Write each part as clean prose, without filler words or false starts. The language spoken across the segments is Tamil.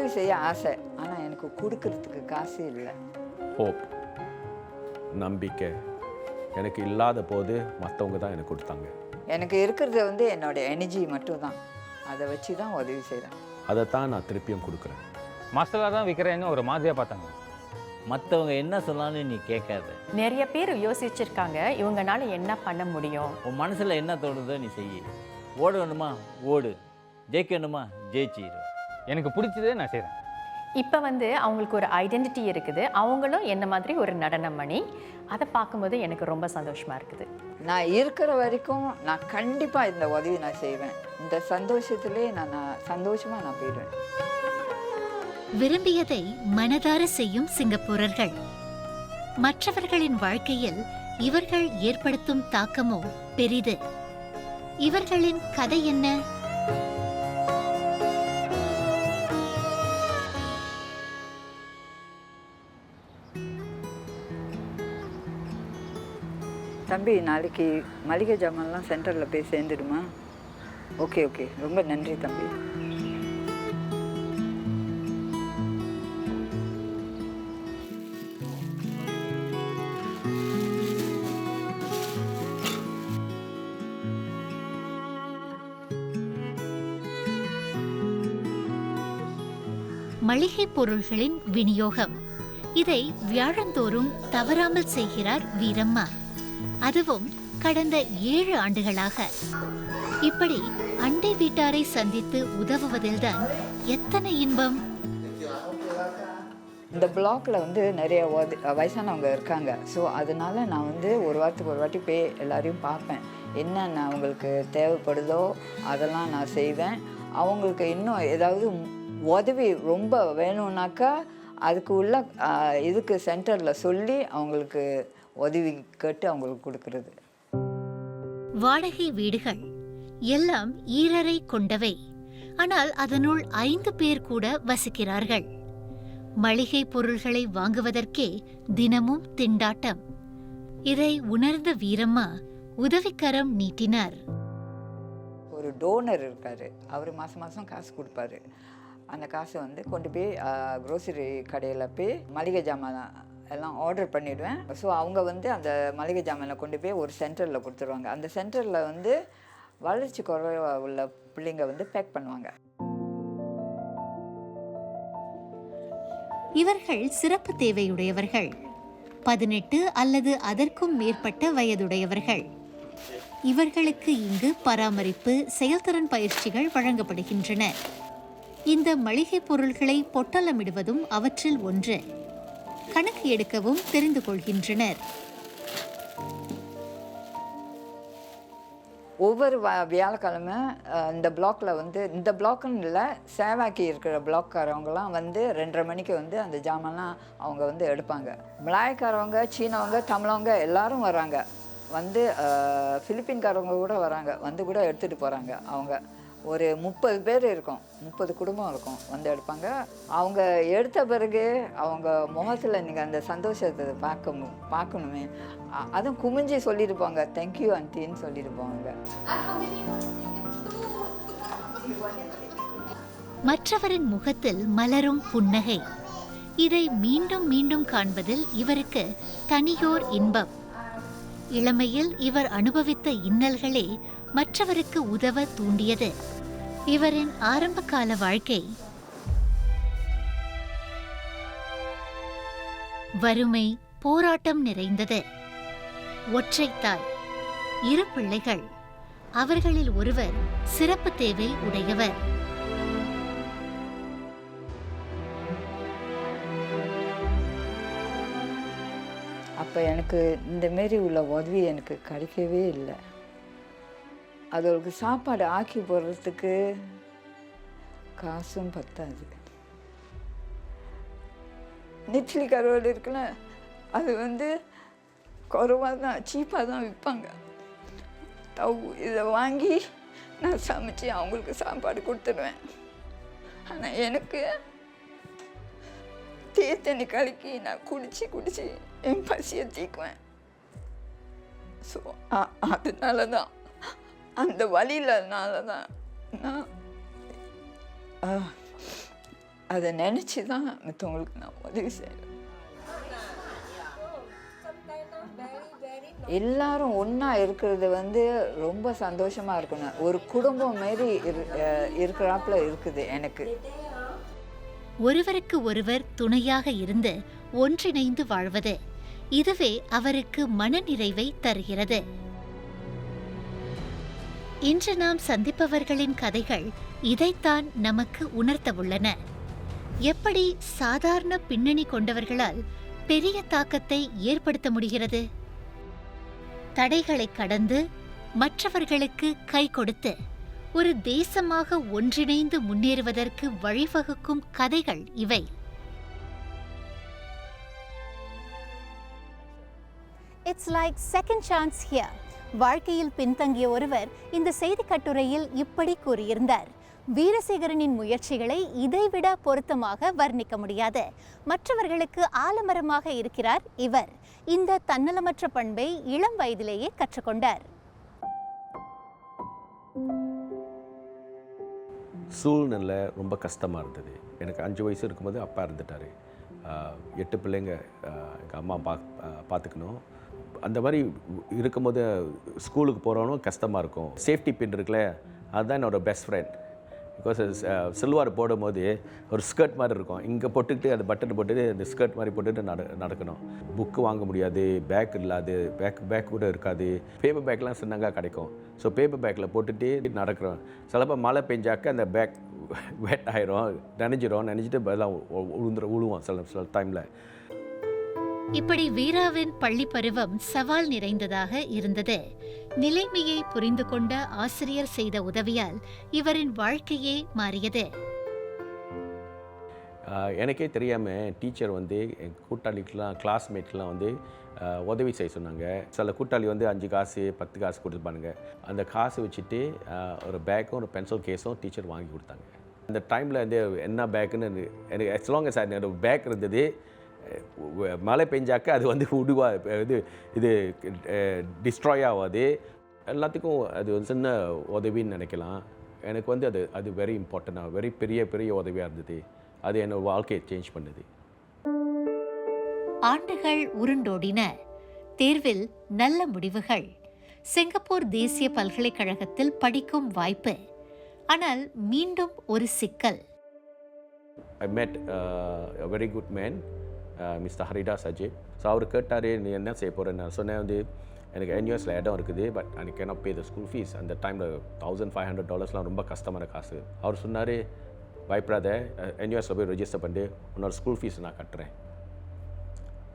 உதவி செய்ய ஆசை, ஆனால் எனக்கு கொடுக்கறதுக்கு காசு இல்லை. ஹோப், நம்பிக்கை எனக்கு இல்லாத போது மற்றவங்க தான் எனக்கு கொடுத்தாங்க. எனக்கு இருக்கிறது என்னோடய எனர்ஜி மட்டும்தான், அதை வச்சு தான் உதவி செய்கிறேன். அதைத்தான் நான் திருப்பியும் கொடுக்குறேன். மசாலா தான் விற்கிறேன்னு ஒரு மாதிரியாக பார்த்தாங்க. மற்றவங்க என்ன சொன்னாலும் நீ கேட்காத. நிறைய பேர் யோசிச்சிருக்காங்க இவங்கனால என்ன பண்ண முடியும். உன் மனசில் என்ன தோணுதோ நீ செய்ய. ஓடணுமா ஓடு, ஜெயிக்கணுமா ஜெயிச்சிரு. எனக்கு பிடிச்சதே நான் செய்கிறேன். இப்போ அவங்களுக்கு ஒரு ஐடென்டிட்டி இருக்குது, அவங்களும் என்ன மாதிரி ஒரு நடனம் பண்ணி அதை பார்க்கும்போது எனக்கு ரொம்ப சந்தோஷமாக இருக்குது. நான் இருக்கிற வரைக்கும் நான் கண்டிப்பாக இந்த உதவி நான் செய்வேன். இந்த சந்தோஷத்திலே நான் சந்தோஷமாக நான் போயிடுவேன். விரும்பியதை மனதார செய்யும் சிங்கப்பூரர்கள். மற்றவர்களின் வாழ்க்கையில் இவர்கள் ஏற்படுத்தும் தாக்கமோ பெரிது. இவர்களின் கதை என்ன? தம்பி, நாளைக்கு மளிகை ஜாமான்லாம் சென்டரில் போய் சேர்ந்துடுமா? ஓகே ஓகே, ரொம்ப நன்றி தம்பி. மளிகை பொருள்களின் விநியோகம், இதை வியாழந்தோறும் தவறாமல் செய்கிறார் வீரம்மா. அதுவும் கடந்த 7 ஆண்டுகளாக. இப்படி அண்டை வீட்டாரை சந்தித்து உதவுவதில்தான் எத்தனை இன்பம். இந்த பிளாக்ல நிறைய வயசானவங்க இருக்காங்க. ஸோ அதனால நான் ஒரு வாரத்துக்கு ஒரு வாட்டி போய் எல்லாரையும் பார்ப்பேன். என்னென்ன அவங்களுக்கு தேவைப்படுதோ அதெல்லாம் நான் செய்வேன். அவங்களுக்கு இன்னும் ஏதாவது உதவி ரொம்ப வேணும்னாக்கா அதுக்கு உள்ள இதுக்கு சென்டரில் சொல்லி அவங்களுக்கு உதவி கேட்டு அவங்களுக்கு கொடுக்கறது. வாடகை வீடுகள் எல்லாம் ஈரறை கொண்டவை. ஆனால் அதனுள் 5 பேர் கூட வசிக்கிறார்கள். மளிகை பொருள்களை வாங்குவதற்கே தினமும் திண்டாட்டம். இதை உணர்ந்த வீரம்மா உதவிக்கரம் நீட்டினார். ஒரு டோனர் இருக்காரு, அவர் மாதம் மாதம் காசு கொடுப்பாரு. அந்த காசு கொண்டு போய் க்ரோசரி கடையில் போய் மளிகை ஜாமான் எல்லாம் ஆர்டர் பண்ணிவிடுவேன். ஸோ அவங்க அந்த மளிகை ஜாமானை கொண்டு போய் ஒரு சென்டரில் கொடுத்துருவாங்க. அந்த சென்டரில் வளர்ச்சி குறைவாக உள்ள பிள்ளைங்க பேக் பண்ணுவாங்க. இவர்கள் சிறப்பு தேவையுடையவர்கள், 18 அல்லது அதற்கும் மேற்பட்ட வயதுடையவர்கள். இவர்களுக்கு இங்கு பராமரிப்பு, செயல்திறன் பயிற்சிகள் வழங்கப்படுகின்றன. இந்த மளிகை பொருள்களை பொட்டலமிடுவதும் அவற்றில் ஒன்று. கணக்கு எடுக்கவும் தெரிந்து கொள்கின்றனர். ஒவ்வொரு வியாழக்கிழமை இந்த பிளாக்ல இந்த பிளாக்குன்னு இல்லை, சேவாக்கி இருக்கிற பிளாக்காரவங்கலாம் 2:30 மணிக்கு அந்த ஜாமான்லாம் அவங்க எடுப்பாங்க. மலாய்க்காரவங்க, சீனவங்க, தமிழவங்க எல்லாரும் வராங்க. பிலிப்பீன்காரவங்க கூட வராங்க, கூட எடுத்துகிட்டு போகிறாங்க. அவங்க ஒரு 30 பேர் இருக்கும், 30 குடும்பம் இருக்கும், எடுப்பாங்க. அவங்க எடுத்த பிறகு அவங்க முகத்தில் நீங்கள் அந்த சந்தோஷத்தை பார்க்கணுமே. அதுவும் குமிஞ்சி சொல்லியிருப்பாங்க, தேங்க்யூ ஆண்டின்னு சொல்லியிருப்பாங்க. மற்றவரின் முகத்தில் மலரும் புன்னகை, இதை மீண்டும் மீண்டும் காண்பதில் இவருக்கு தனியோர் இன்பம். இளமையில் இவர் அனுபவித்த இன்னல்களே மற்றவருக்கு உதவ தூண்டியது. இவரின் ஆரம்பகால வாழ்க்கை வறுமை, போராட்டம் நிறைந்தது. ஒற்றைத்தாய், 2 பிள்ளைகள். அவர்களில் ஒருவர் சிறப்பு தேவை உடையவர். அப்போ எனக்கு இந்த மாரி உள்ள உதவி எனக்கு கிடைக்கவே இல்லை. அதற்கு சாப்பாடு ஆக்கி போடுறதுக்கு காசும் பத்தாது. நெத்திலி கருவாடு இருக்குல்ல, அது குறைவாக தான், சீப்பாக தான் விற்பாங்க. இதை வாங்கி நான் சமைச்சு அவங்களுக்கு சாப்பாடு கொடுத்துடுவேன். ஆனால் எனக்கு தண்ணி கலக்கி நான் குடிச்சு என் பசியை தீக்குவேன். ஸோ அதனால தான், அந்த வழியிலனால தான் நான் அதை நினச்சி தான் மற்றவங்களுக்கு நான் உதவி செய்கிறேன். எல்லாரும் ஒன்றா இருக்கிறது வந்து ரொம்ப சந்தோஷமாக இருக்கணும். ஒரு குடும்பம் மாரி இருக்கிறாப்புல இருக்குது எனக்கு. ஒருவருக்கு ஒருவர் துணையாக இருந்து ஒன்றிணைந்து வாழ்வது, இதுவே அவருக்கு மனநிறைவை தருகிறது. இன்று நாம் சந்திப்பவர்களின் கதைகள் இதைத்தான் நமக்கு உணர்த்தவுள்ளன. எப்படி சாதாரண பின்னணி கொண்டவர்களால் பெரிய தாக்கத்தை ஏற்படுத்த முடிகிறது? தடைகளை கடந்து மற்றவர்களுக்கு கை கொடுத்து ஒரு தேசமாக ஒன்றிணைந்து முன்னேறுவதற்கு வழிவகுக்கும் கதைகள் இவை. It's like second chance here. வாழ்க்கையில் பின்தங்கிய ஒருவர் இந்த செய்தி கட்டுரையில் இப்படி கூறியிருந்தார். வீரசேகரனின் முயற்சிகளை இதைவிட பொருத்தமாக வர்ணிக்க முடியாது. மற்றவர்களுக்கு ஆலமரமாக இருக்கிறார் இவர். இந்த தன்னலமற்ற பண்பை இளம் வயதிலேயே கற்றுக்கொண்டார். சூழ்நிலை ரொம்ப கஷ்டமாக இருந்தது. எனக்கு 5 வயசு இருக்கும்போது அப்பா இருந்துட்டார். 8 பிள்ளைங்க எங்கள் அம்மா பார்த்துக்கணும். அந்த மாதிரி இருக்கும்போது ஸ்கூலுக்கு போகிறவனும் கஷ்டமாக இருக்கும். சேஃப்டி பின் இருக்குல்ல, அதுதான் என்னோடய பெஸ்ட் ஃப்ரெண்ட். பிகாஸ் சில்வார் போடும்போது ஒரு ஸ்கர்ட் மாதிரி இருக்கும், இங்கே போட்டுக்கிட்டு அந்த பட்டன் போட்டுட்டு அந்த ஸ்கர்ட் மாதிரி போட்டுட்டு நடக்கணும். புக்கு வாங்க முடியாது, பேக் இல்லாது, பேக் கூட இருக்காது. பேப்பர் பேக்லாம் சின்னங்க கிடைக்கும். ஸோ பேப்பர் பேக்கில் போட்டுட்டு நடக்கிறோம். சிலப்போ மழை பெஞ்சாக்க அந்த பேக் வெட் ஆயிரும், நினைஞ்சிட்டு எல்லாம் விழுவோம் சில டைமில். இப்படி வீராவின் பள்ளி பருவம் சவால் நிறைந்ததாக இருந்தது. நிலைமையை புரிந்து கொண்ட ஆசிரியர் செய்த உதவியால் இவரின் வாழ்க்கையே மாறியது. எனக்கே தெரியாமல் டீச்சர் வந்து என் கூட்டாளிக்கெலாம் கிளாஸ்மேட்க்கெலாம் வந்து உதவி செய்ய சொன்னாங்க. சில கூட்டாளி வந்து 5 காசு 10 காசு கொடுத்துப்பானுங்க. அந்த காசு வச்சுட்டு ஒரு பேக்கும் ஒரு பென்சில் கேஸும் டீச்சர் வாங்கி கொடுத்தாங்க. அந்த டைமில் வந்து என்ன பேக்குன்னு எனக்கு as long as என்னோட பேக் இருந்தது. மழை பெஞ்சாக்க அது வந்து இது டிஸ்ட்ராய் ஆகாது. எல்லாத்துக்கும் அது ஒரு சின்ன உதவின்னு நினைக்கலாம். எனக்கு வந்து அது வெரி இம்பார்ட்டண்டாக வெரி பெரிய உதவியாக இருந்தது. அது என்னோட வாழ்க்கையை சேஞ்ச் பண்ணுது. ஆண்டுகள் உருண்டோடின. தேர்வில் நல்ல முடிவுகள். சிங்கப்பூர் தேசிய பல்கலைக்கழகத்தில் படிக்கும் வாய்ப்பு. ஆனால் மீண்டும் ஒரு சிக்கல். I met a very good man, Mr Haridas Ajay. So அவர் கேட்டார், நீ என்ன செய்ய போகிறேன்னு. நான் சொன்னேன் வந்து எனக்கு NUSல இடம் இருக்குது, but I cannot pay the school fees. அந்த டைமில் $1,500 ரொம்ப கஷ்டமான காசு. அவர் சொன்னார், பயப்படாத, NUSல போய் ரெஜிஸ்டர் பண்ணி உன்னோட ஸ்கூல் ஃபீஸ் நான் கட்டுறேன்.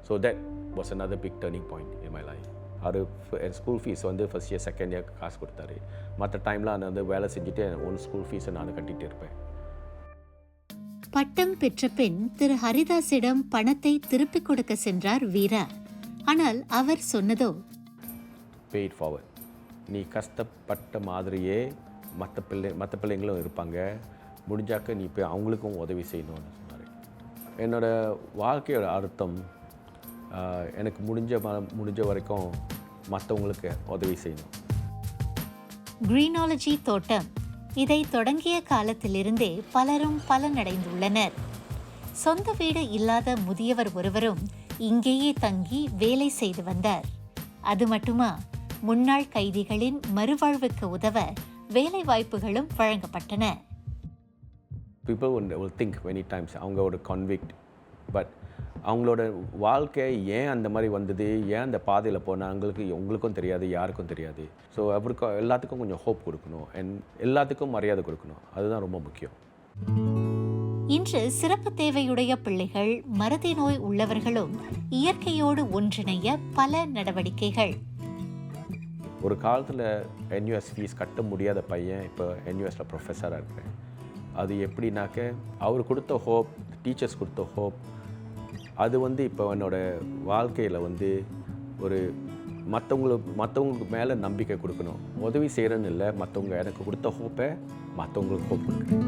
So that was another big turning point in my life. அவர் என் ஸ்கூல் ஃபீஸ் வந்து ஃபர்ஸ்ட் இயர் செகண்ட் இயர் காசு கொடுத்தாரு. மற்ற டைமில் நான் வந்து வேலை செஞ்சுட்டு ஒன் ஸ்கூல் ஃபீஸை நான் கட்டிகிட்டு இருப்பேன். பட்டம் பெற்ற பின் திரு ஹரிதாஸிடம் பணத்தை திருப்பிக் கொடுக்க சென்றார் வீரா. ஆனால் அவர் சொன்னதோ, பே இட் ஃபார்வர்ட். நீ கஷ்டப்பட்ட மாதிரியே மற்ற பிள்ளைங்களும் இருப்பாங்க, முடிஞ்சாக்க நீ போய் அவங்களுக்கும் உதவி செய்யணும்னு சொன்னார். என்னோடய வாழ்க்கையோட அர்த்தம் எனக்கு முடிஞ்ச வரைக்கும் மற்றவங்களுக்கு உதவி செய்யணும். கிரீனாலஜி தோட்டம் இதை தொடங்கிய காலத்திலிருந்தே பலரும் பலனடைந்துள்ளனர். சொந்த வீடு இல்லாத முதியவர் ஒருவரும் இங்கேயே தங்கி வேலை செய்து வந்தார். அது மட்டுமா, முன்னாள் கைதிகளின் மறுவாழ்வுக்கு உதவ வேலை வாய்ப்புகளும் வழங்கப்பட்டன. People will think many times அவங்க ஒரு convict, பட் அவங்களோட வாழ்க்கை ஏன் அந்த மாதிரி வந்தது, ஏன் அந்த பாதையில் போனாங்களுக்கு உங்களுக்கும் தெரியாது, யாருக்கும் தெரியாது. ஸோ அவருக்கு எல்லாத்துக்கும் கொஞ்சம் ஹோப் கொடுக்கணும், அண்ட் எல்லாத்துக்கும் மரியாதை கொடுக்கணும். அதுதான் ரொம்ப முக்கியம். இன்று சிறப்பு தேவையுடைய பிள்ளைகள், மறதி நோய் உள்ளவர்களும் இயற்கையோடு ஒன்றிணைய பல நடவடிக்கைகள். ஒரு காலத்தில் NUS ஃபீஸ் கட்ட முடியாத பையன் இப்போ NUSல ப்ரொஃபஸராக இருக்கிறேன். அது எப்படின்னாக்க அவர் கொடுத்த ஹோப், டீச்சர்ஸ் கொடுத்த ஹோப், அது வந்து இப்போ என்னோடய வாழ்க்கையில் வந்து ஒரு மற்றவங்களுக்கு மேலே நம்பிக்கை கொடுக்கணும். உதவி செய்கிறேன்னு இல்லை, மற்றவங்க எனக்கு கொடுத்த ஹோப்பை மற்றவங்களுக்கு ஹோப் கொடுக்குறேன்.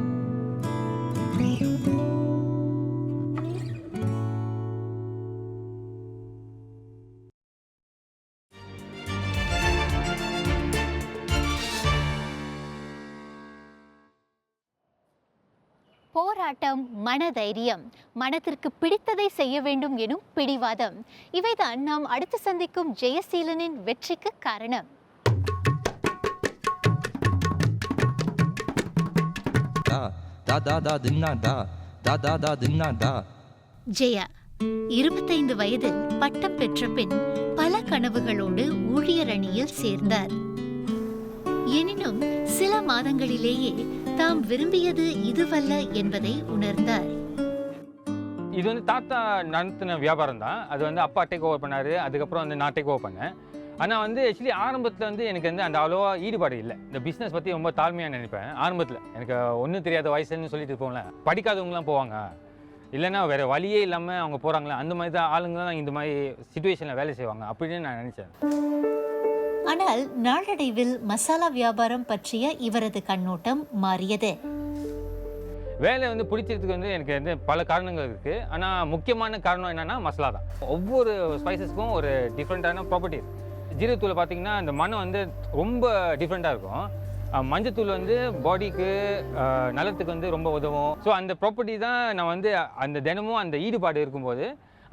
போராட்ட போராட்டம், மனதைரியம், மனத்திற்கு பிடித்ததை செய்ய வேண்டும் எனும் பிடிவாதம், இவைதான் நாம் அடுத்து சந்திக்கும் ஜெயசீலனின் வெற்றிக்கு காரணம். ஜெயா 25 வயதில் பட்டம் பெற்ற பின் பல கனவுகளோடு ஊழியர் அணியில் சேர்ந்தார். எனினும் சில மாதங்களிலேயே தாம் விரும்பியது இதுவல்ல என்பதை உணர்ந்தார். இது வந்து தாத்தா நடத்தின வியாபாரம் தான். அது வந்து அப்பா டேக் ஓவர் பண்ணார். அதுக்கப்புறம் வந்து நான் டேக் ஓவர் பண்ணேன். ஆனால் வந்து ஆக்சுவலி ஆரம்பத்தில் வந்து எனக்கு வந்து அந்த அவ்வளோவா ஈடுபாடு இல்லை. இந்த பிஸ்னஸ் பற்றி ரொம்ப தாழ்மையாக நினைப்பேன். ஆரம்பத்தில் எனக்கு ஒன்றும் தெரியாத வயசுன்னு சொல்லிட்டு போகல, படிக்காதவங்களாம் போவாங்க, இல்லைன்னா வேறு வழியே இல்லாமல் அவங்க போகிறாங்களே, அந்த மாதிரி தான் ஆளுங்க தான் இந்த மாதிரி சுச்சுவேஷனில் வேலை செய்வாங்க அப்படின்னு நான் நினச்சேன். ஆனால் நாளடைவில் மசாலா வியாபாரம் பற்றிய இவரது கண்ணோட்டம் மாறியது. வேலை வந்து பிடிச்சதுக்கு வந்து எனக்கு வந்து பல காரணங்கள் இருக்குது. ஆனால் முக்கியமான காரணம் என்னென்னா மசாலா தான். ஒவ்வொரு ஸ்பைசஸ்க்கும் ஒரு டிஃப்ரெண்ட்டான ப்ராப்பர்ட்டி இருக்குது. ஜீரகத்தூளை பார்த்திங்கன்னா அந்த மனம் வந்து ரொம்ப டிஃப்ரெண்ட்டாக இருக்கும். மஞ்சத்தூள் வந்து பாடிக்கு நலத்துக்கு வந்து ரொம்ப உதவும். ஸோ அந்த ப்ராப்பர்ட்டி தான் நான் வந்து அந்த தினமும் அந்த ஈடுபாடு இருக்கும்போது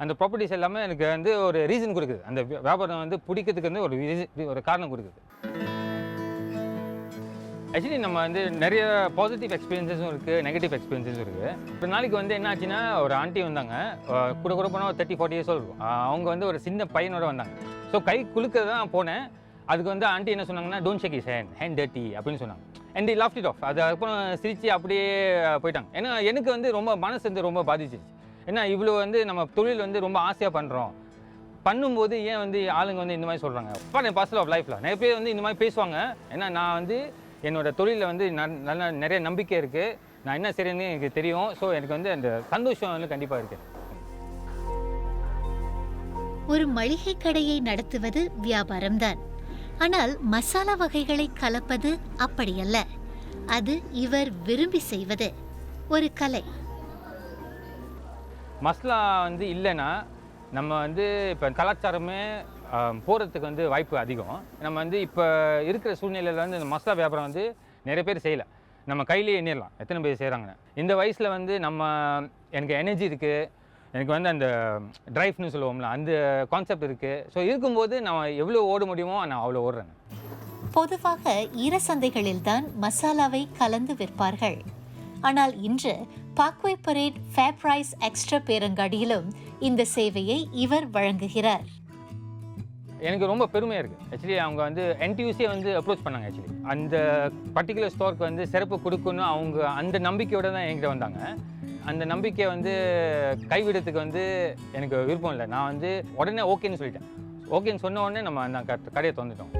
அந்த ப்ராப்பர்ட்டிஸ் எல்லாமே எனக்கு வந்து ஒரு ரீசன் கொடுக்குது. அந்த வியாபாரம் வந்து பிடிக்கிறதுக்கு வந்து ஒரு காரணம் கொடுக்குது. ஆக்சுவலி நம்ம வந்து நிறைய பாசிட்டிவ் எக்ஸ்பீரியன்ஸஸும் இருக்குது, நெகட்டிவ் எக்ஸ்பீரியன்ஸஸும் இருக்குது. ஒரு நாளைக்கு வந்து என்ன ஆச்சுன்னா, ஒரு ஆண்டி வந்தாங்க, கூட போனால் 30-40 இயர்ஸ் இருக்கும். அவங்க வந்து ஒரு சின்ன பையனோட வந்தாங்க. ஸோ கை குலுக்க தான் போனேன். அதுக்கு வந்து ஆண்டி என்ன சொன்னாங்கன்னா, don't shake his hand dirty அப்படின்னு சொன்னாங்க. And laughed it off. அதுக்கப்புறம் சிரித்து அப்படியே போயிட்டாங்க. ஏன்னா எனக்கு வந்து ரொம்ப மனசு வந்து ரொம்ப பாதிச்சிருச்சு. ஏன்னா இவ்வளோ வந்து நம்ம தொழில் வந்து ரொம்ப ஆசையாக பண்ணுறோம், பண்ணும்போது ஏன் வந்து ஆளுங்க வந்து இந்த மாதிரி சொல்கிறாங்க. என் பர்சனல் ஆஃப் லைஃப்பில் நிறைய பேர் வந்து இந்த மாதிரி பேசுவாங்க. ஏன்னா நான் வந்து என்னோடய தொழிலில் வந்து நல்ல நிறைய நம்பிக்கை இருக்குது, நான் என்ன செய்கிறேன்னு எனக்கு தெரியும். ஸோ எனக்கு வந்து அந்த சந்தோஷம் வந்து கண்டிப்பாக இருக்குது. ஒரு மளிகை கடையை நடத்துவது வியாபாரம்தான். ஆனால் மசாலா வகைகளை கலப்பது அப்படியல்ல. அது இவர் விரும்பி செய்வது ஒரு கலை. மசாலா வந்து இல்லைன்னா நம்ம வந்து இப்போ கலாச்சாரமே போகிறதுக்கு வந்து வாய்ப்பு அதிகம். நம்ம வந்து இப்போ இருக்கிற சூழ்நிலையில் வந்து இந்த மசாலா வியாபாரம் வந்து நிறைய பேர் செய்யலை. நம்ம கையிலேயே எண்ணிடலாம் எத்தனை பேர் செய்கிறாங்கன்னு. இந்த வயசில் வந்து எனக்கு எனர்ஜி இருக்குது, எனக்கு வந்து அந்த ட்ரைவ்னு சொல்லுவோம்ல, அந்த கான்செப்ட் இருக்குது. ஸோ இருக்கும்போது நான் எவ்வளோ ஓட முடியுமோ நான் அவ்வளோ ஓடுறேன். பொதுவாக ஈரசந்தைகளில்தான் மசாலாவை கலந்து விற்பார்கள். ஆனால் இன்று பாக்வே பரேட் ஃபேப்ரைஸ் எக்ஸ்ட்ரா பேரங்காடியிலும் இந்த சேவையை இவர் வழங்குகிறார். எனக்கு ரொம்ப பெருமையாக இருக்குது. ஆக்சுவலி அவங்க வந்து NTUC வந்து அப்ரோச் பண்ணாங்க. ஆக்சுவலி அந்த பர்டிகுலர் ஸ்டோருக்கு வந்து சிறப்பு கொடுக்கணும், அவங்க அந்த நம்பிக்கையோடு தான் என்கிட்ட வந்தாங்க. அந்த நம்பிக்கையை வந்து கைவிடத்துக்கு வந்து எனக்கு விருப்பம் இல்லை. நான் வந்து உடனே ஓகேன்னு சொல்லிட்டேன். ஓகேன்னு சொன்ன உடனே நம்ம அந்த கடையை திறந்துட்டோம்.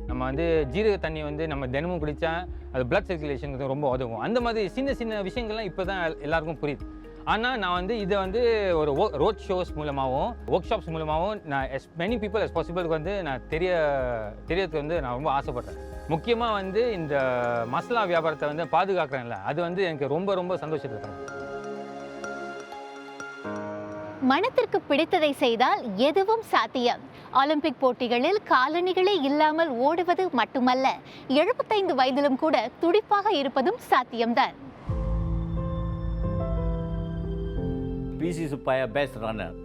நம்ம வந்து ஜீரக தண்ணி வந்து நம்ம தினமும் குடித்தா அது பிளட் சர்க்குலேஷனுக்கு ரொம்ப உதவும். அந்த மாதிரி சின்ன சின்ன விஷயங்கள்லாம் இப்போ தான் எல்லாருக்கும் புரியுது. ஆனால் நான் வந்து இதை வந்து ஒரு ரோட் ஷோஸ் மூலமாகவும் ஒர்க் ஷாப்ஸ் மூலமாகவும் நான் மெனி பீப்புள் as possible வந்து நான் தெரியறதுக்கு வந்து நான் ரொம்ப ஆசைப்பட்றேன். முக்கியமாக வந்து இந்த மசாலா வியாபாரத்தை வந்து பாதுகாக்கிறேன்ல, அது வந்து எனக்கு ரொம்ப ரொம்ப சந்தோஷத்தை தரும். மனத்திற்கு பிடித்ததை செய்தால் எதுவும் சாத்தியம். ஒலிம்பிக் போட்டிகளில் காலணிகளே இல்லாமல் ஓடுவது மட்டுமல்ல, 75 வயதிலும் கூட துடிப்பாக இருப்பதும் சாத்தியம்தான். P C Subbaiah best runner,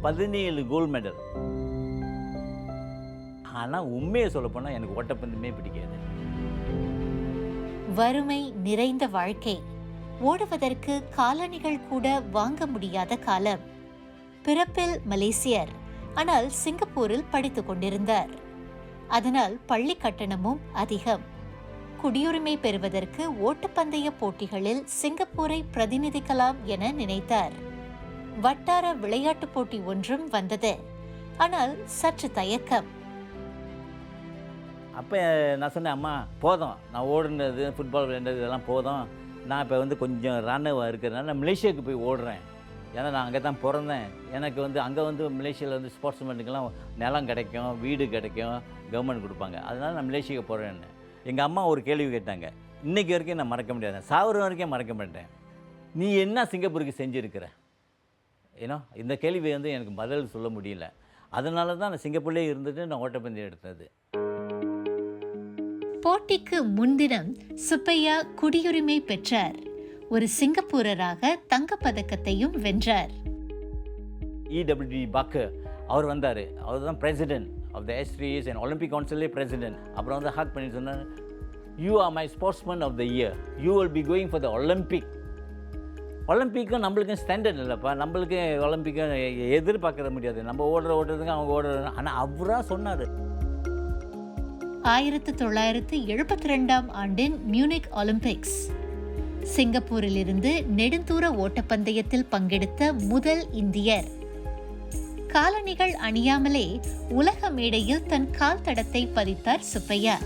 17 gold medal. ஆனால் உண்மையை சொல்லப்போனால் எனக்கு ஓட்டப்பந்தயமே பிடிக்காது. வறுமை நிறைந்த வாழ்க்கை, ஓடுவதற்கு காலணிகள் கூட வாங்க முடியாத காலம். பிறப்பில் மலேசியர், ஆனால் சிங்கப்பூரில் படித்துக் கொண்டிருந்தார். அதனால் பள்ளி கட்டணமும் அதிகம். குடியுரிமை பெறுவதற்கு ஓட்டப்பந்தய போட்டிகளில் சிங்கப்பூரை பிரதிநிதிக்கலாம் என நினைத்தார். வட்டார விளையாட்டுப் போட்டி ஒன்றும் வந்தது. ஆனால் சற்று தயக்கம். அப்போ நான் சொன்னேன், அம்மா போதும், நான் ஓடுனது ஃபுட்பால் விளையாண்டது இதெல்லாம் போதும், நான் இப்போ வந்து கொஞ்சம் ரன்னவாக இருக்கிறதுனால நான் மலேசியாவுக்கு போய் ஓடுறேன். ஏன்னா நான் அங்கே தான் பிறந்தேன். எனக்கு வந்து அங்கே வந்து மலேசியாவில் வந்து ஸ்போர்ட்ஸ்மேனுக்கெல்லாம் நிலம் கிடைக்கும், வீடு கிடைக்கும், கவர்மெண்ட் கொடுப்பாங்க. அதனால் நான் மலேசியாவுக்கு போகிறேன்னு. எங்கள் அம்மா ஒரு கேள்வி கேட்டாங்க, இன்றைக்கி வரைக்கும் நான் மறக்க முடியாது, சாவர வரைக்கும் மறக்க மாட்டேன். நீ என்ன சிங்கப்பூருக்கு செஞ்சுருக்கிற? ஏன்னா இந்த கேள்வி வந்து எனக்கு பதில் சொல்ல முடியல. அதனால தான் நான் சிங்கப்பூர்லேயே இருந்துட்டு நான் ஓட்டப்பந்தயம் எடுத்தது. போட்டிக்கு முன்தினம் சுப்பையா குடியுரிமை பெற்றார். ஒரு சிங்கப்பூரராக தங்கப்பதக்கத்தையும் வென்றார். EWD பக்கர் அவர் வந்தார். அவர் தான் president of the S3S and Olympic கவுன்சிலே பிரசிடென்ட். அப்புறம் வந்து ஹாக் பண்ணி சொன்னார், you are my sportsman of the year, you will be going for the Olympic. ஒலிம்பிக்கும் நம்மளுக்கும் ஸ்டாண்டர்ட் இல்லைப்பா, நம்மளுக்கு ஒலிம்பிக்கும் எதிர்பார்க்கற முடியாது. நம்ம ஓடுறதுக்கு அவங்க ஓடுறது. ஆனால் அவராக சொன்னார். 1972ஆம் ஆண்டின் மியூனிக் ஒலிம்பிக்ஸ். சிங்கப்பூரிலிருந்து நெடுந்தூர ஓட்டப்பந்தயத்தில் பங்கெடுத்த முதல் இந்தியர். காலணிகள் அணியாமலே உலக மேடையில் தன் கால் தடத்தை பதித்தார் சுப்பையா.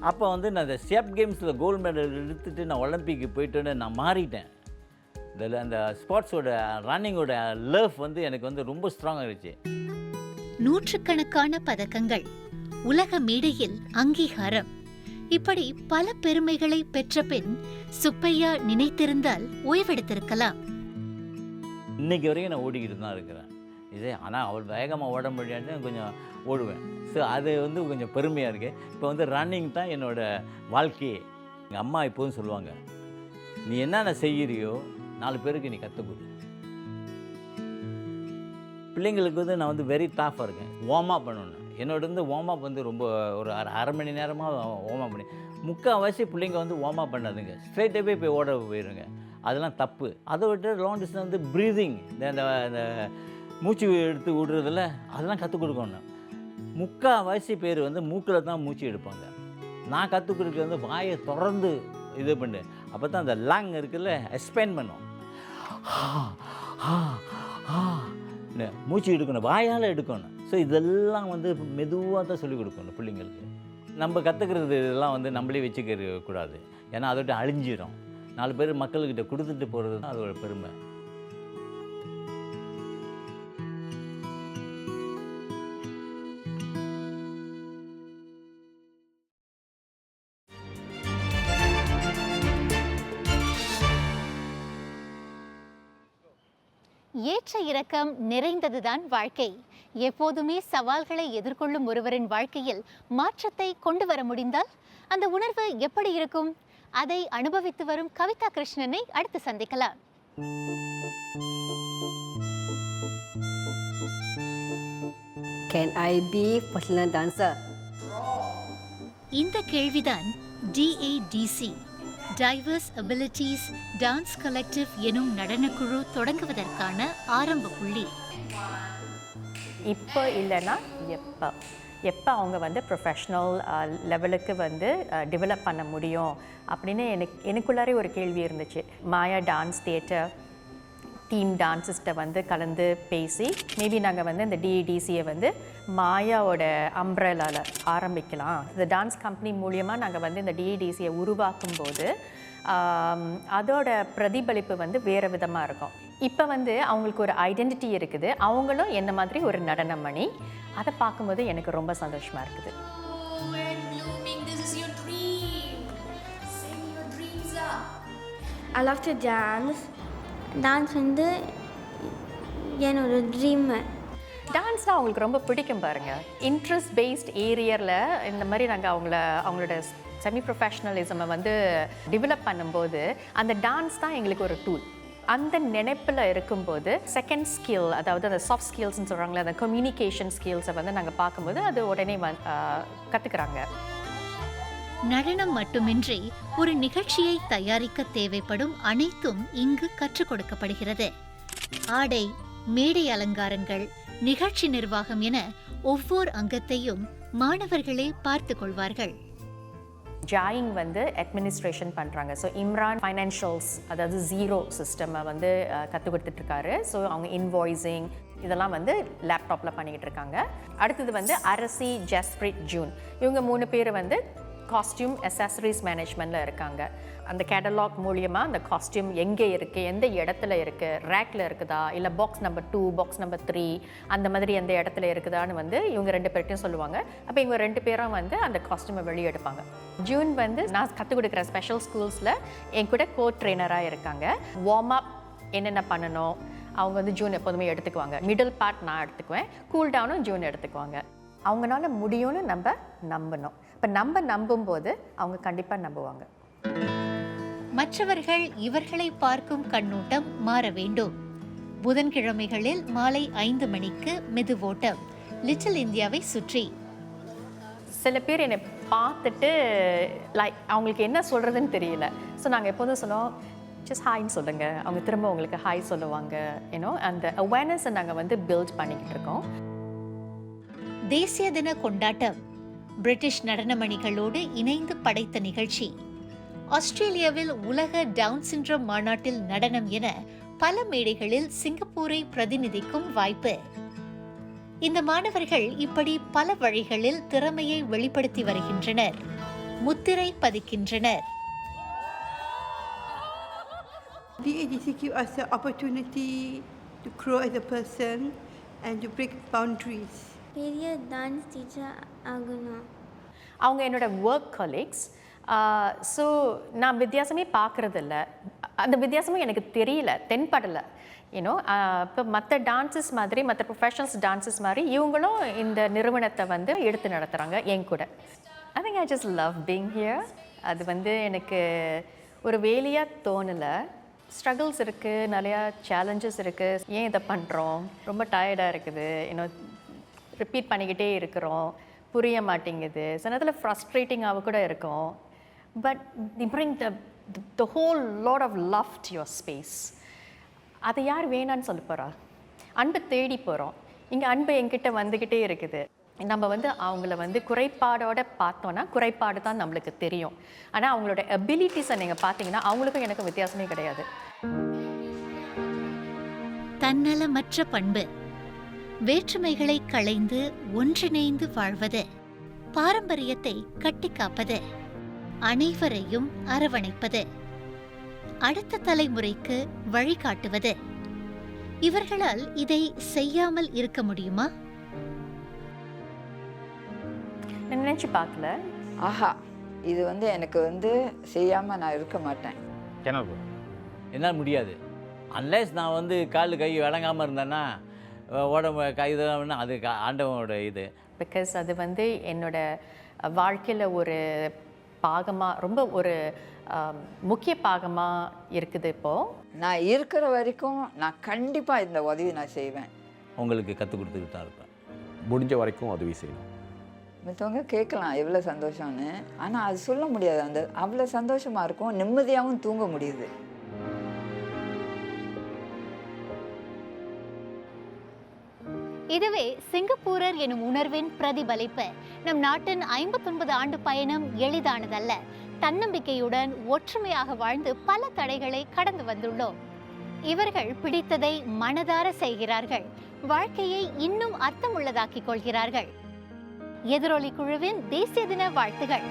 அப்போ வந்து நான் இந்த ஷேப் கேம்ஸில் கோல்டு மெடல் எடுத்துகிட்டு நான் ஒலிம்பிக்கு போயிட்டோன்னு நான் மாறிட்டேன். இதில் அந்த ஸ்போர்ட்ஸோட ரன்னிங்கோட லவ் வந்து எனக்கு வந்து ரொம்ப ஸ்ட்ராங் ஆகிடுச்சு. நூற்றுக்கணக்கான பதக்கங்கள், உலக மேடையில் அங்கீகாரம், இப்படி பல பெருமைகளை பெற்ற பின் சுப்பையா நினைத்திருந்தால் ஓய்வெடுத்திருக்கலாம். இன்றைக்கி வரைக்கும் நான் ஓடிக்கிட்டு தான் இருக்கிறேன். ஆனால் அவள் வேகமாக ஓட முடியாது, கொஞ்சம் ஓடுவேன். ஸோ அது வந்து கொஞ்சம் பெருமையாக இருக்குது. இப்போ வந்து ரன்னிங் தான் என்னோடய வாழ்க்கையே. எங்கள் அம்மா இப்போதும் சொல்லுவாங்க, நீ என்னென்ன செய்கிறியோ 4 பேருக்கு நீ கற்றுக் கொடு. பிள்ளைங்களுக்கு வந்து நான் வந்து வெரி டாஃபாக இருக்கேன். வார்ம் அப் பண்ணணும். என்னோட வந்து வார்ம் அப் வந்து ரொம்ப ஒரு அரை மணி நேரமாக வார்ம் அப் பண்ணி, முக்கால்வாசி பிள்ளைங்க வந்து வார்ம் அப் பண்ணாதுங்க, ஸ்ட்ரெயிட்டாகவே போய் ஓட போயிடுங்க. அதெல்லாம் தப்பு. அதை விட்டு லாங் டிஸ்டன்ஸ் வந்து ப்ரீதிங், இந்த மூச்சு எடுத்து விடுறதில்ல, அதெல்லாம் கற்றுக் கொடுக்கணும். முக்கால்வாசி பேர் வந்து மூக்கில் தான் மூச்சு எடுப்பாங்க. நான் கற்றுக் கொடுக்குறது வந்து வாயை தொடர்ந்து இது பண்ணு. அப்போ தான் அந்த லங் இருக்குல்ல எக்ஸ்பேண்ட் பண்ணும். மூச்சு எடுக்கணும், வாயால் எடுக்கணும். ஸோ இதெல்லாம் வந்து மெதுவாக தான் சொல்லிக் கொடுக்கணும் பிள்ளைங்களுக்கு. நம்ம கற்றுக்கிறது இதெல்லாம் வந்து நம்மளே வச்சுக்க கூடாது. ஏன்னா அதோட அழிஞ்சிடும். 4 பேர் மக்கள்கிட்ட கொடுத்துட்டு போகிறது தான் அதோட பெருமை. ஏற்ற இறக்கம் நிறைந்ததுதான் வாழ்க்கை. எப்போதுமே சவால்களை எதிர்கொள்ளும் ஒருவரின் வாழ்க்கையில் மாற்றத்தை கொண்டு வர முடிந்தால் அந்த உணர்வு எப்படி இருக்கும்? அதை அனுபவித்து வரும் கவிதா கிருஷ்ணனை அடுத்து சந்திக்கலாம். Can I be professional dancer? இந்த கேள்விதான் DADC, divorce abilities dance collective எனும் நடனக்குழு தொடங்குவதற்கான ஆரம்ப புள்ளி. இப்போ இல்லைன்னா எப்போ அவங்க வந்து ப்ரொஃபஷ்னல் லெவலுக்கு வந்து டெவலப் பண்ண முடியும் அப்படின்னு எனக்குள்ளாரே ஒரு கேள்வி இருந்துச்சு. மாயா டான்ஸ் தியேட்டர் டீம் டான்ஸிஸ்ட்டை வந்து கலந்து பேசி மேபி நாங்கள் வந்து இந்த DADCயை வந்து மாயாவோட அம்ப்ரெலாவில் ஆரம்பிக்கலாம். இந்த டான்ஸ் கம்பெனி மூலியமாக நாங்கள் வந்து இந்த DADCயை உருவாக்கும் போது அதோட பிரதிபலிப்பு வந்து வேறு விதமாக இருக்கும். இப்போ வந்து அவங்களுக்கு ஒரு ஐடென்டிட்டி இருக்குது, அவங்களும் என்ன மாதிரி ஒரு நடனம் பண்ணி அதை பார்க்கும்போது எனக்கு ரொம்ப சந்தோஷமாக இருக்குது. I love to dance. Dance வந்து என்னோட ட்ரீமு. டான்ஸ்னால் அவங்களுக்கு ரொம்ப பிடிக்கும் பாருங்கள். இன்ட்ரெஸ்ட் பேஸ்ட் ஏரியாவில் இந்த மாதிரி நாங்கள் அவங்களோட செமி ப்ரொஃபஷ்னலிசமை வந்து டெவலப் பண்ணும்போது அந்த டான்ஸ் தான் எங்களுக்கு ஒரு டூல். அந்த நினைப்பில் இருக்கும்போது செகண்ட் ஸ்கில், அதாவது அந்த சாஃப்ட் ஸ்கில்ஸ்ன்னு சொல்கிறாங்களே, அந்த கம்யூனிகேஷன் ஸ்கில்ஸை வந்து நாங்கள் பார்க்கும்போது அது உடனே கற்றுக்குறாங்க. நடனம் மட்டுமின்றி ஒரு நிகழ்ச்சியை தயாரிக்க தேவைப்படும் அனைத்தும் இங்கு கற்றுக் கொடுக்கப்படுகிறது. ஆடை, மேடை அலங்காரங்கள், நிகழ்ச்சி நிர்வாகம் என ஒவ்வொரு அங்கத்தையும் மாணவர்களே பார்த்து கொள்வார்கள். ஜாயிங் வந்து அட்மினிஸ்ட்ரேஷன் பண்ணுறாங்க. ஸோ இம்ரான் ஃபைனான்ஷியல்ஸ், அதாவது ஜீரோ சிஸ்டமை வந்து கற்றுக் கொடுத்துட்ருக்காரு. ஸோ அவங்க இன்வாய்ஸிங் இதெல்லாம் வந்து லேப்டாப்பில் பண்ணிக்கிட்டு இருக்காங்க. அடுத்தது வந்து அரசி, ஜஸ்பிரிட், ஜூன், இவங்க 3 பேர் வந்து காஸ்டியூம் அசசரிஸ் மேனேஜ்மெண்ட்டில் இருக்காங்க. அந்த கேட்டலாக் மூலியமாக அந்த காஸ்டியூம் எங்கே இருக்குது, எந்த இடத்துல இருக்குது, ரேக்கில் இருக்குதா, இல்லை பாக்ஸ் நம்பர் 2, பாக்ஸ் நம்பர் 3 அந்த மாதிரி எந்த இடத்துல இருக்குதான்னு வந்து இவங்க 2 பேர்ட்டையும் சொல்லுவாங்க. அப்போ இவங்க 2 பேரும் வந்து அந்த காஸ்டியூமை வெளியே எடுப்பாங்க. ஜூன் வந்து நான் கற்றுக் கொடுக்குற ஸ்பெஷல் ஸ்கூல்ஸில் என் கூட கோ ட்ரெயினராக இருக்காங்க. வார்ம் அப் என்னென்ன பண்ணணும் அவங்க வந்து ஜூன் எப்போதுமே எடுத்துக்குவாங்க. மிடில் பார்ட் நான் எடுத்துக்குவேன், கூல் டவுனும் ஜூன் எடுத்துக்குவாங்க. அவங்களால முடியும்னு நம்ம நம்பணும். இப்போ நம்ம நம்பும்போது அவங்க கண்டிப்பாக நம்புவாங்க. மற்றவர்கள் இவர்களை பார்க்கும் கண்ணோட்டம் மாற வேண்டும். புதன்கிழமைகளில் மாலை 5 மணிக்கு மெதுவோட்டம் லிட்டில் இந்தியாவை சுற்றி. சில பேர் என்னை பார்த்துட்டு அவங்களுக்கு என்ன சொல்கிறதுன்னு தெரியல. ஸோ நாங்கள் எப்போதும் சொல்லுவோம், ஜஸ்ட் ஹாய்ன்னு சொல்லுங்கள். அவங்க திரும்ப உங்களுக்கு ஹாய் சொல்லுவாங்க. ஏன்னோ அந்த அவேர்னஸை நாங்கள் வந்து பில்ட் பண்ணிக்கிட்டு இருக்கோம். தேசிய தின கொண்டாட்டம் பிரிட்டிஷ் நடனமணிகளோடு இணைந்து படைத்த நிகழ்ச்சி. ஆஸ்திரேலியாவில் உலக டவுன் சிண்ட்ரோம் மாநாட்டில் நடனம் என பல மேடைகளில் சிங்கப்பூரை பிரதிநிதிக்கும் வாய்ப்பு. இந்த மாணவர்கள் இப்படி பல வழிகளில் திறமையை வெளிப்படுத்தி வருகின்றனர், முத்திரை பதிக்கின்றனர். DADC give us the opportunity to grow as a person and to break boundaries. பெரிய டான்ஸ் டீச்சர் ஆகணும். அவங்க என்னோட ஒர்க் கலீக்ஸ். ஸோ நான் வித்தியாசமே பார்க்குறதில்ல. அந்த வித்தியாசமும் எனக்கு தெரியல, தென்படலை. ஏன்னோ இப்போ மற்ற டான்ஸஸ் மாதிரி, மற்ற ப்ரொஃபஷனல்ஸ் டான்ஸஸ் மாதிரி இவங்களும் இந்த நிறுவனத்தை வந்து எடுத்து நடத்துகிறாங்க என் கூட. I think I just love being here. அது வந்து எனக்கு ஒரு வேலையாக தோணலை. ஸ்ட்ரகிள்ஸ் இருக்குது, நிறையா சேலஞ்சஸ் இருக்குது. ஏன் இதை பண்ணுறோம், ரொம்ப டயர்டாக இருக்குது, இன்னும் ரிப்பீட் பண்ணிக்கிட்டே இருக்கிறோம், புரிய மாட்டேங்குது, சில நேரத்தில் ஃப்ரஸ்ட்ரேட்டிங்காக கூட இருக்கும். But the bring the whole lot of love to your space. அதை யார் வேணான்னு சொல்ல போகிறா? அன்பை தேடி போகிறோம். இங்கே அன்பு என்கிட்ட வந்துக்கிட்டே இருக்குது. நம்ம வந்து அவங்கள வந்து குறைபாடோட பார்த்தோன்னா குறைபாடு தான் நம்மளுக்கு தெரியும். ஆனால் அவங்களோட அபிலிட்டிஸை நீங்கள் பார்த்தீங்கன்னா அவங்களுக்கும் எனக்கும் வித்தியாசமே கிடையாது. தன்னலமற்ற பண்பு, வேற்றுமைகளை களைந்து ஒன்றிணைந்து வாழ்வது, பாரம்பரியத்தை கட்டிக்காப்பது, அனைவரையும் அரவணைப்பது, அடுத்த தலைமுறைக்கு வழிகாட்டுவது. இவர்களால் இதை செய்யாமல் இருக்க முடியுமா? நான் நினச்சி பார்க்கல. ஆஹா, இது வந்து எனக்கு வந்து செய்யாமல் நான் இருக்க மாட்டேன். என்னால் முடியாது. அன்லெஸ் நான் வந்து கால் கை வழங்காமல் இருந்தேன்னா, உடம்பு கை இதெல்லாம் அது ஆண்டவனோட இது. பிகாஸ் அது வந்து என்னோட வாழ்க்கையில் ஒரு பாகமாக, ரொம்ப ஒரு முக்கிய பாகமாக இருக்குது. இப்போது நான் இருக்கிற வரைக்கும் நான் கண்டிப்பாக இந்த உதவி நான் செய்வேன். உங்களுக்கு கற்றுக் கொடுத்துக்கிட்டு தான் இருப்பேன். முடிஞ்ச வரைக்கும் உதவி செய்யணும். மற்றவங்க கேட்கலாம் எவ்வளோ சந்தோஷம்னு, ஆனால் அது சொல்ல முடியாது. அந்த அவ்வளோ சந்தோஷமாக இருக்கும், நிம்மதியாகவும் தூங்க முடியுது. இதுவே சிங்கப்பூரர் எனும் உணர்வின் பிரதிபலிப்பு. நம் நாட்டின் 59 ஆண்டு பயணம் எளிதானதல்ல. தன்னம்பிக்கையுடன் ஒற்றுமையாக வாழ்ந்து பல தடைகளை கடந்து வந்துள்ளோம். இவர்கள் பிடித்ததை மனதார செய்கிறார்கள், வாழ்க்கையை இன்னும் அர்த்தமுள்ளதாக்கிக் கொள்கிறார்கள். எதிரொலி குழுவின் தேசிய தின வாழ்த்துகள்.